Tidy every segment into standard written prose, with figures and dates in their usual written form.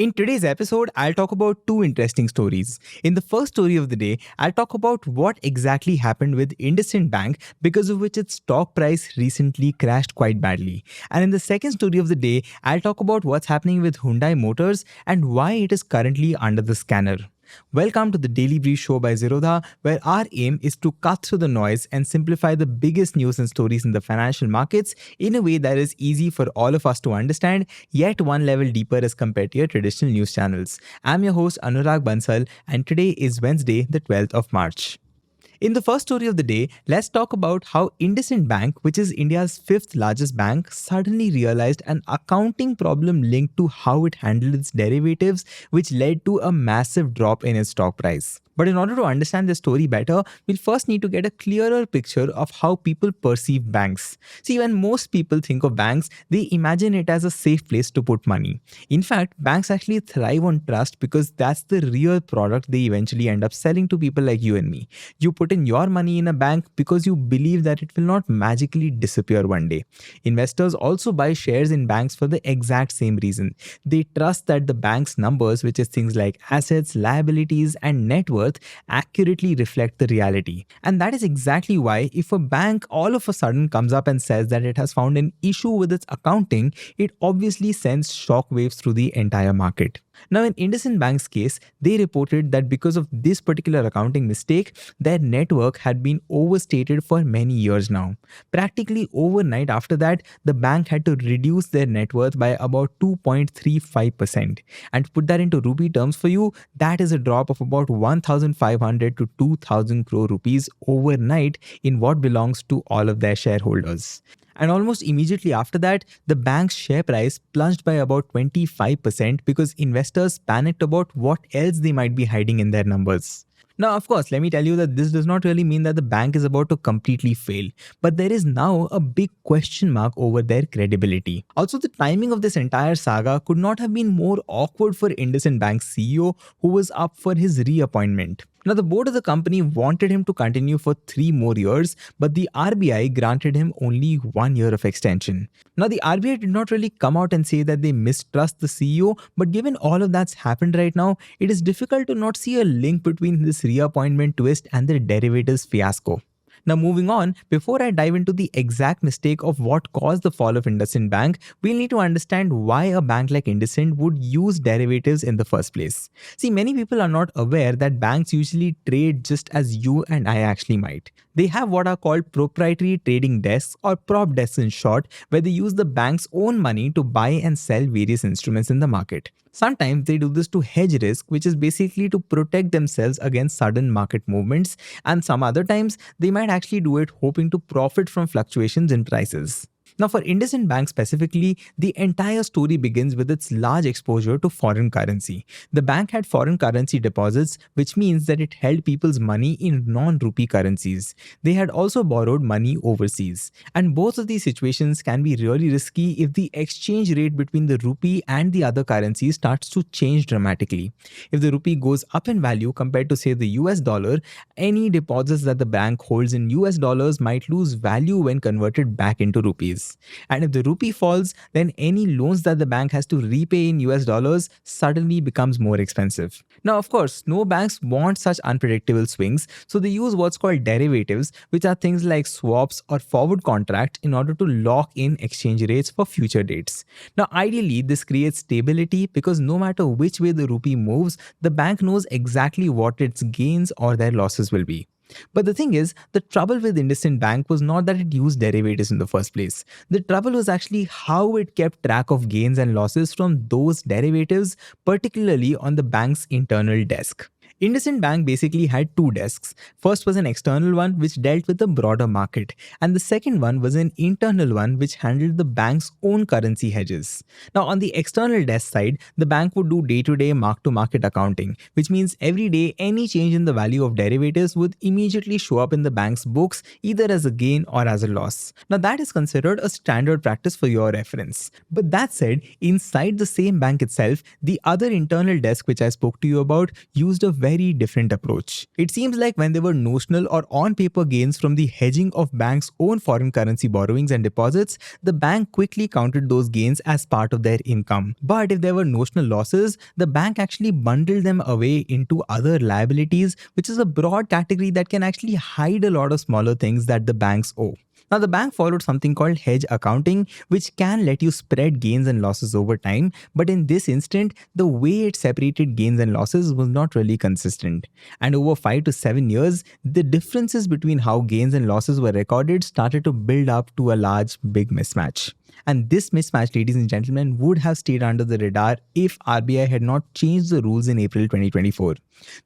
In today's episode, I'll talk about two interesting stories. In the first story of the day, I'll talk about what exactly happened with IndusInd Bank because of which its stock price recently crashed quite badly. And in the second story of the day, I'll talk about what's happening with Hyundai Motors and why it is currently under the scanner. Welcome to the Daily Brief Show by Zerodha, where our aim is to cut through the noise and simplify the biggest news and stories in the financial markets in a way that is easy for all of us to understand, yet one level deeper as compared to your traditional news channels. I'm your host Anurag Bansal, and today is Wednesday, the 12th of March. In the first story of the day, let's talk about how IndusInd Bank, which is India's fifth largest bank, suddenly realized an accounting problem linked to how it handled its derivatives, which led to a massive drop in its stock price. But in order to understand the story better, we'll first need to get a clearer picture of how people perceive banks. See, when most people think of banks, they imagine it as a safe place to put money. In fact, banks actually thrive on trust because that's the real product they eventually end up selling to people like you and me. You put in your money in a bank because you believe that it will not magically disappear one day. Investors also buy shares in banks for the exact same reason. They trust that the bank's numbers, which is things like assets, liabilities, and net worth, accurately reflect the reality. And that is exactly why if a bank all of a sudden comes up and says that it has found an issue with its accounting, it obviously sends shockwaves through the entire market. Now, in IndusInd Bank's case, they reported that because of this particular accounting mistake, their network had been overstated for many years now. Practically overnight after that, the bank had to reduce their net worth by about 2.35%. And to put that into rupee terms for you, that is a drop of about 1,500 to 2,000 crore rupees overnight in what belongs to all of their shareholders. And almost immediately after that, the bank's share price plunged by about 25% because investors panicked about what else they might be hiding in their numbers. Now, of course, let me tell you that this does not really mean that the bank is about to completely fail, but there is now a big question mark over their credibility. Also, the timing of this entire saga could not have been more awkward for IndusInd Bank's CEO, who was up for his reappointment. Now, the board of the company wanted him to continue for 3 more years, but the RBI granted him only 1 year of extension. Now, the RBI did not really come out and say that they mistrust the CEO, but given all of that's happened right now, it is difficult to not see a link between this reappointment twist and the derivatives fiasco. Now, moving on, before I dive into the exact mistake of what caused the fall of IndusInd Bank, we'll need to understand why a bank like IndusInd would use derivatives in the first place. See, many people are not aware that banks usually trade just as you and I actually might. They have what are called proprietary trading desks, or prop desks in short, where they use the bank's own money to buy and sell various instruments in the market. Sometimes they do this to hedge risk, which is basically to protect themselves against sudden market movements, and some other times they might actually do it hoping to profit from fluctuations in prices. Now, for IndusInd Bank specifically, the entire story begins with its large exposure to foreign currency. The bank had foreign currency deposits, which means that it held people's money in non-rupee currencies. They had also borrowed money overseas. And both of these situations can be really risky if the exchange rate between the rupee and the other currencies starts to change dramatically. If the rupee goes up in value compared to, say, the US dollar, any deposits that the bank holds in US dollars might lose value when converted back into rupees. And if the rupee falls, then any loans that the bank has to repay in US dollars suddenly becomes more expensive. Now, of course, no banks want such unpredictable swings, so they use what's called derivatives, which are things like swaps or forward contracts, in order to lock in exchange rates for future dates. Now, ideally, this creates stability because no matter which way the rupee moves, the bank knows exactly what its gains or their losses will be. But the thing is, the trouble with IndusInd Bank was not that it used derivatives in the first place. The trouble was actually how it kept track of gains and losses from those derivatives, particularly on the bank's internal desk. IndusInd Bank basically had two desks. First was an external one which dealt with the broader market, and the second one was an internal one which handled the bank's own currency hedges. Now, on the external desk side, the bank would do day-to-day mark-to-market accounting, which means every day any change in the value of derivatives would immediately show up in the bank's books either as a gain or as a loss. Now, that is considered a standard practice for your reference. But that said, inside the same bank itself, the other internal desk which I spoke to you about used a very very different approach. It seems like when there were notional or on-paper gains from the hedging of banks' own foreign currency borrowings and deposits, the bank quickly counted those gains as part of their income. But if there were notional losses, the bank actually bundled them away into other liabilities, which is a broad category that can actually hide a lot of smaller things that the banks owe. Now, the bank followed something called hedge accounting, which can let you spread gains and losses over time. But in this instant, the way it separated gains and losses was not really consistent. And over 5 to 7 years, the differences between how gains and losses were recorded started to build up to a large, big mismatch. And this mismatch, ladies and gentlemen, would have stayed under the radar if RBI had not changed the rules in April 2024.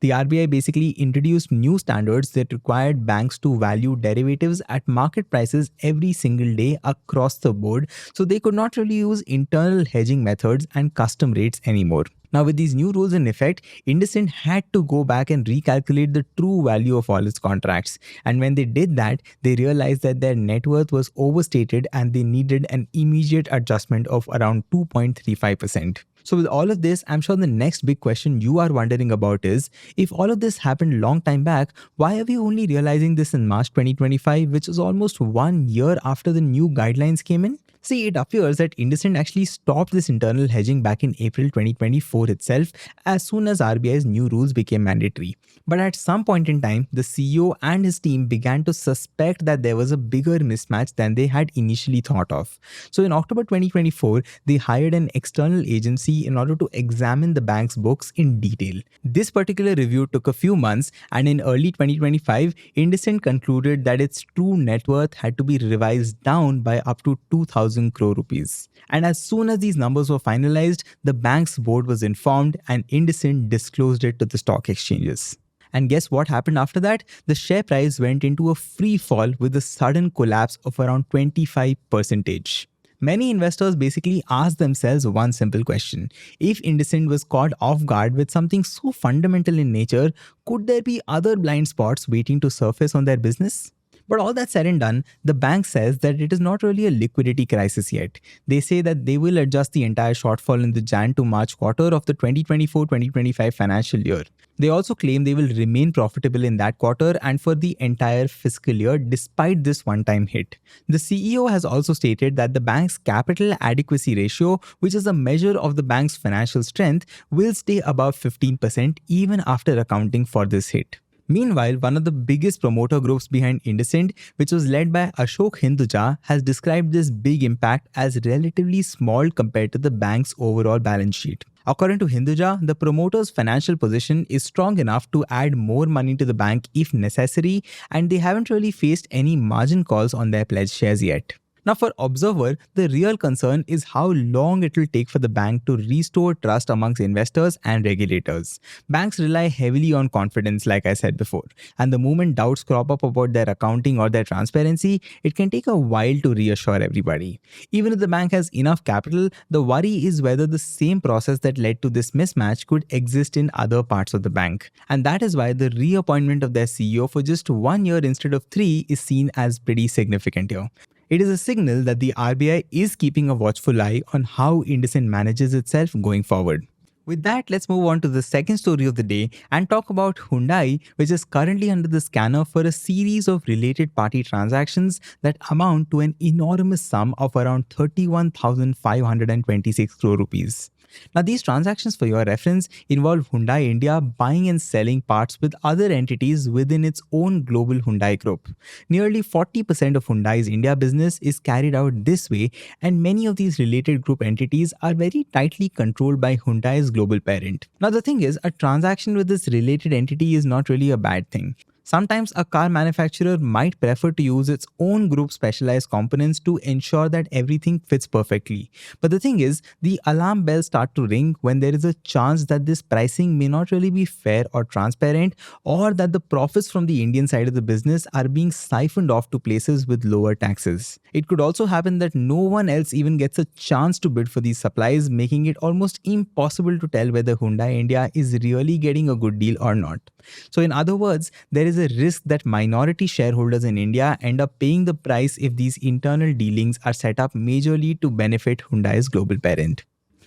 The RBI basically introduced new standards that required banks to value derivatives at market prices every single day across the board, so they could not really use internal hedging methods and custom rates anymore. Now, with these new rules in effect, IndusInd had to go back and recalculate the true value of all its contracts. And when they did that, they realized that their net worth was overstated and they needed an immediate adjustment of around 2.35%. So with all of this, I'm sure the next big question you are wondering about is, if all of this happened long time back, why are we only realizing this in March 2025, which is almost 1 year after the new guidelines came in? See, it appears that IndusInd actually stopped this internal hedging back in April 2024 itself, as soon as RBI's new rules became mandatory. But at some point in time, the CEO and his team began to suspect that there was a bigger mismatch than they had initially thought of. So in October 2024, they hired an external agency in order to examine the bank's books in detail. This particular review took a few months, and in early 2025, IndusInd concluded that its true net worth had to be revised down by up to 2,000 crore rupees. And as soon as these numbers were finalized, the bank's board was informed and IndusInd disclosed it to the stock exchanges. And guess what happened after that? The share price went into a free fall with a sudden collapse of around 25%. Many investors basically asked themselves one simple question. If IndusInd was caught off guard with something so fundamental in nature, could there be other blind spots waiting to surface on their business? But all that said and done, the bank says that it is not really a liquidity crisis yet. They say that they will adjust the entire shortfall in the Jan to March quarter of the 2024-2025 financial year. They also claim they will remain profitable in that quarter and for the entire fiscal year despite this one-time hit. The CEO has also stated that the bank's capital adequacy ratio, which is a measure of the bank's financial strength, will stay above 15% even after accounting for this hit. Meanwhile, one of the biggest promoter groups behind IndusInd, which was led by Ashok Hinduja, has described this big impact as relatively small compared to the bank's overall balance sheet. According to Hinduja, the promoter's financial position is strong enough to add more money to the bank if necessary, and they haven't really faced any margin calls on their pledged shares yet. Now, for observer, the real concern is how long it will take for the bank to restore trust amongst investors and regulators. Banks rely heavily on confidence, like I said before, and the moment doubts crop up about their accounting or their transparency, it can take a while to reassure everybody. Even if the bank has enough capital, the worry is whether the same process that led to this mismatch could exist in other parts of the bank. And that is why the reappointment of their CEO for just 1 year instead of 3 is seen as pretty significant here. It is a signal that the RBI is keeping a watchful eye on how IndusInd manages itself going forward. With that, let's move on to the second story of the day and talk about Hyundai, which is currently under the scanner for a series of related party transactions that amount to an enormous sum of around 31,526 crore rupees. Now, these transactions, for your reference, involve Hyundai India buying and selling parts with other entities within its own global Hyundai group. Nearly 40% of Hyundai's India business is carried out this way, and many of these related group entities are very tightly controlled by Hyundai's global parent. Now, the thing is, a transaction with this related entity is not really a bad thing. Sometimes a car manufacturer might prefer to use its own group specialized components to ensure that everything fits perfectly. But the thing is, the alarm bells start to ring when there is a chance that this pricing may not really be fair or transparent, or that the profits from the Indian side of the business are being siphoned off to places with lower taxes. It could also happen that no one else even gets a chance to bid for these supplies, making it almost impossible to tell whether Hyundai India is really getting a good deal or not. So in other words, there is a risk that minority shareholders in India end up paying the price if these internal dealings are set up majorly to benefit Hyundai's global parent.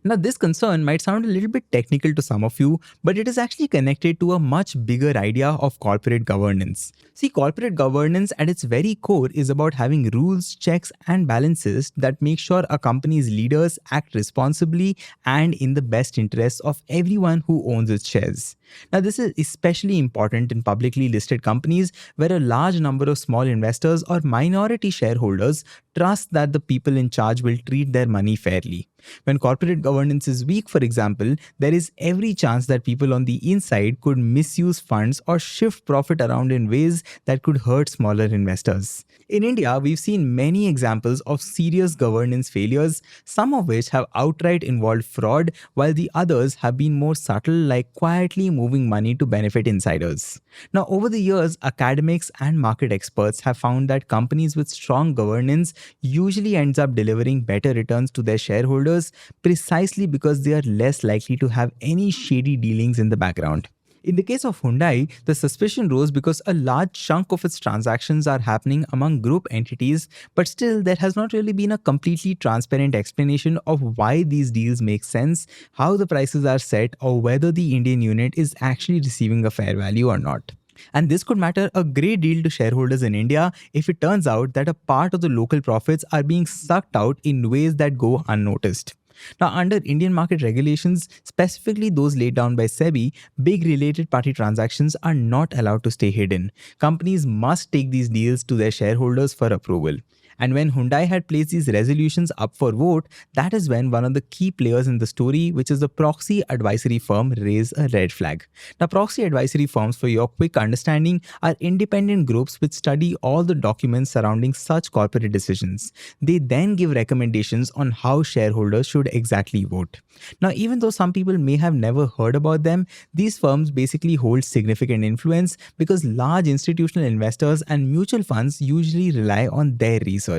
Now, this concern might sound a little bit technical to some of you, but it is actually connected to a much bigger idea of corporate governance. See, corporate governance at its very core is about having rules, checks, and balances that make sure a company's leaders act responsibly and in the best interests of everyone who owns its shares. Now, this is especially important in publicly listed companies where a large number of small investors or minority shareholders trust that the people in charge will treat their money fairly. When corporate governance is weak, for example, there is every chance that people on the inside could misuse funds or shift profit around in ways that could hurt smaller investors. In India, we've seen many examples of serious governance failures, some of which have outright involved fraud, while the others have been more subtle, like quietly moving money to benefit insiders. Now, over the years, academics and market experts have found that companies with strong governance usually ends up delivering better returns to their shareholders precisely because they are less likely to have any shady dealings in the background. In the case of Hyundai, the suspicion rose because a large chunk of its transactions are happening among group entities, but still there has not really been a completely transparent explanation of why these deals make sense, how the prices are set, or whether the Indian unit is actually receiving a fair value or not. And this could matter a great deal to shareholders in India if it turns out that a part of the local profits are being sucked out in ways that go unnoticed. Now, under Indian market regulations, specifically those laid down by SEBI, big related party transactions are not allowed to stay hidden. Companies must take these deals to their shareholders for approval. And when Hyundai had placed these resolutions up for vote, that is when one of the key players in the story, which is the proxy advisory firm, raised a red flag. Now, proxy advisory firms, for your quick understanding, are independent groups which study all the documents surrounding such corporate decisions. They then give recommendations on how shareholders should exactly vote. Now, even though some people may have never heard about them, these firms basically hold significant influence because large institutional investors and mutual funds usually rely on their research.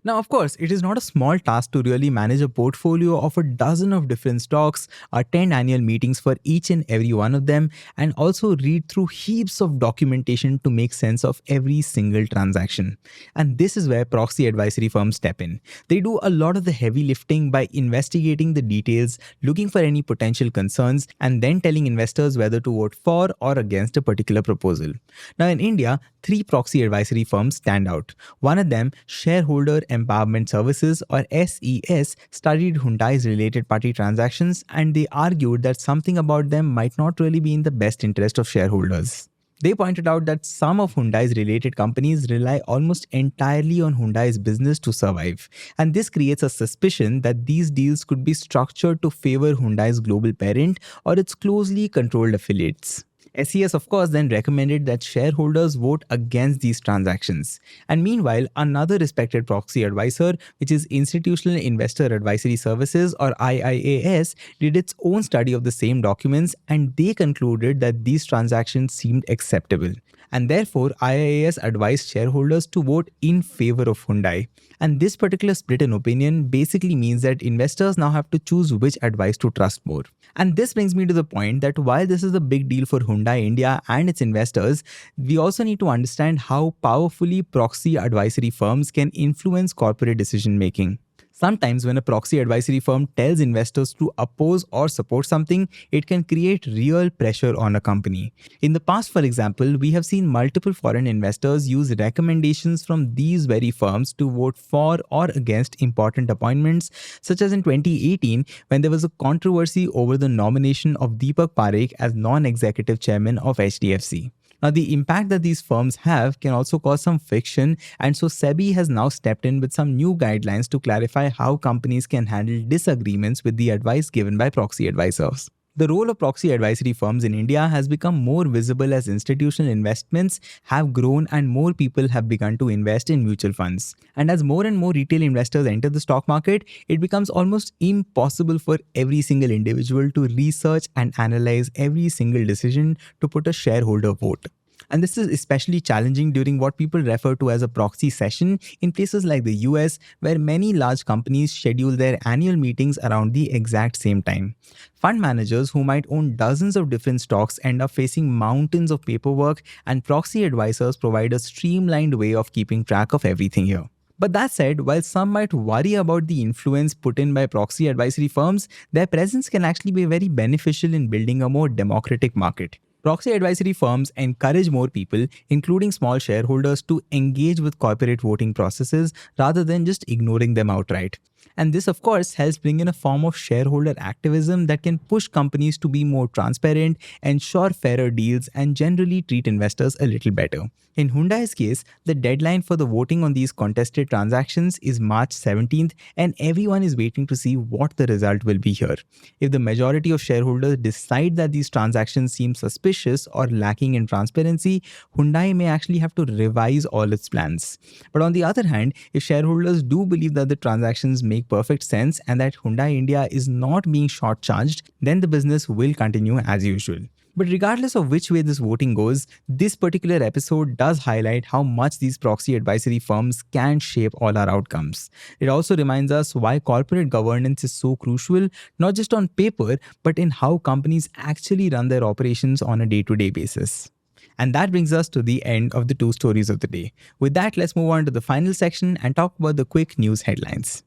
Now, of course, it is not a small task to really manage a portfolio of a dozen of different stocks, attend annual meetings for each and every one of them, and also read through heaps of documentation to make sense of every single transaction. And this is where proxy advisory firms step in. They do a lot of the heavy lifting by investigating the details, looking for any potential concerns, and then telling investors whether to vote for or against a particular proposal. Now, in India, three proxy advisory firms stand out. One of them, Shareholder Empowerment Services or SES, studied Hyundai's related party transactions, and they argued that something about them might not really be in the best interest of shareholders. They pointed out that some of Hyundai's related companies rely almost entirely on Hyundai's business to survive, and this creates a suspicion that these deals could be structured to favor Hyundai's global parent or its closely controlled affiliates. SES, of course, then recommended that shareholders vote against these transactions. And meanwhile, another respected proxy advisor, which is Institutional Investor Advisory Services or IIAS, did its own study of the same documents, and they concluded that these transactions seemed acceptable. And therefore, IIAS advised shareholders to vote in favor of Hyundai. And this particular split in opinion basically means that investors now have to choose which advice to trust more. And this brings me to the point that while this is a big deal for Hyundai India and its investors, we also need to understand how powerfully proxy advisory firms can influence corporate decision making. Sometimes when a proxy advisory firm tells investors to oppose or support something, it can create real pressure on a company. In the past, for example, we have seen multiple foreign investors use recommendations from these very firms to vote for or against important appointments, such as in 2018 when there was a controversy over the nomination of Deepak Parekh as non-executive chairman of HDFC. Now, the impact that these firms have can also cause some friction, and so SEBI has now stepped in with some new guidelines to clarify how companies can handle disagreements with the advice given by proxy advisors. The role of proxy advisory firms in India has become more visible as institutional investments have grown and more people have begun to invest in mutual funds. And as more and more retail investors enter the stock market, it becomes almost impossible for every single individual to research and analyze every single decision to put a shareholder vote. And this is especially challenging during what people refer to as a proxy session in places like the US, where many large companies schedule their annual meetings around the exact same time. Fund managers who might own dozens of different stocks end up facing mountains of paperwork, and proxy advisors provide a streamlined way of keeping track of everything here. But that said, while some might worry about the influence put in by proxy advisory firms, their presence can actually be very beneficial in building a more democratic market. Proxy advisory firms encourage more people, including small shareholders, to engage with corporate voting processes rather than just ignoring them outright. And this, of course, helps bring in a form of shareholder activism that can push companies to be more transparent, ensure fairer deals, and generally treat investors a little better. In Hyundai's case, the deadline for the voting on these contested transactions is March 17th, and everyone is waiting to see what the result will be here. If the majority of shareholders decide that these transactions seem suspicious or lacking in transparency, Hyundai may actually have to revise all its plans. But on the other hand, if shareholders do believe that the transactions make perfect sense and that Hyundai India is not being short-charged, then the business will continue as usual. But regardless of which way this voting goes, this particular episode does highlight how much these proxy advisory firms can shape all our outcomes. It also reminds us why corporate governance is so crucial, not just on paper, but in how companies actually run their operations on a day-to-day basis. And that brings us to the end of the two stories of the day. With that, let's move on to the final section and talk about the quick news headlines.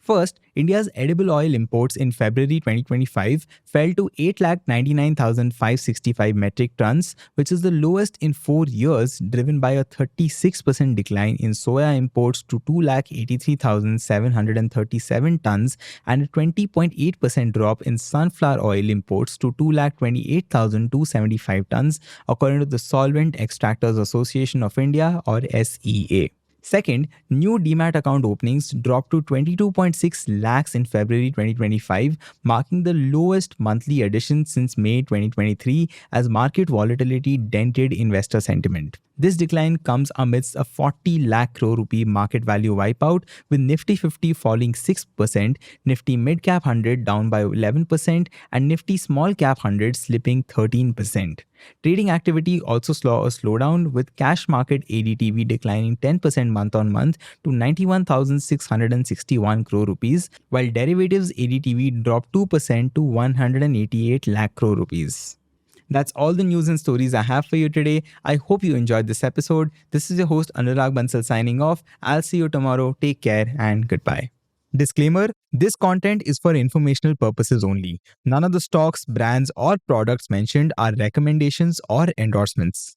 First, India's edible oil imports in February 2025 fell to 8,99,565 metric tons, which is the lowest in 4 years, driven by a 36% decline in soya imports to 2,83,737 tons and a 20.8% drop in sunflower oil imports to 2,28,275 tons, according to the Solvent Extractors Association of India, or SEA. Second, new demat account openings dropped to 22.6 lakhs in February 2025, marking the lowest monthly addition since May 2023 as market volatility dented investor sentiment. This decline comes amidst a 40 lakh crore rupee market value wipeout, with Nifty 50 falling 6%, Nifty Mid Cap 100 down by 11%, and Nifty Small Cap 100 slipping 13%. Trading activity also saw a slowdown, with cash market ADTV declining 10% month-on-month to 91,661 crore rupees, while derivatives ADTV dropped 2% to 188 lakh crore rupees. That's all the news and stories I have for you today. I hope you enjoyed this episode. This is your host Anurag Bansal signing off. I'll see you tomorrow. Take care and goodbye. Disclaimer: this content is for informational purposes only. None of the stocks, brands, or products mentioned are recommendations or endorsements.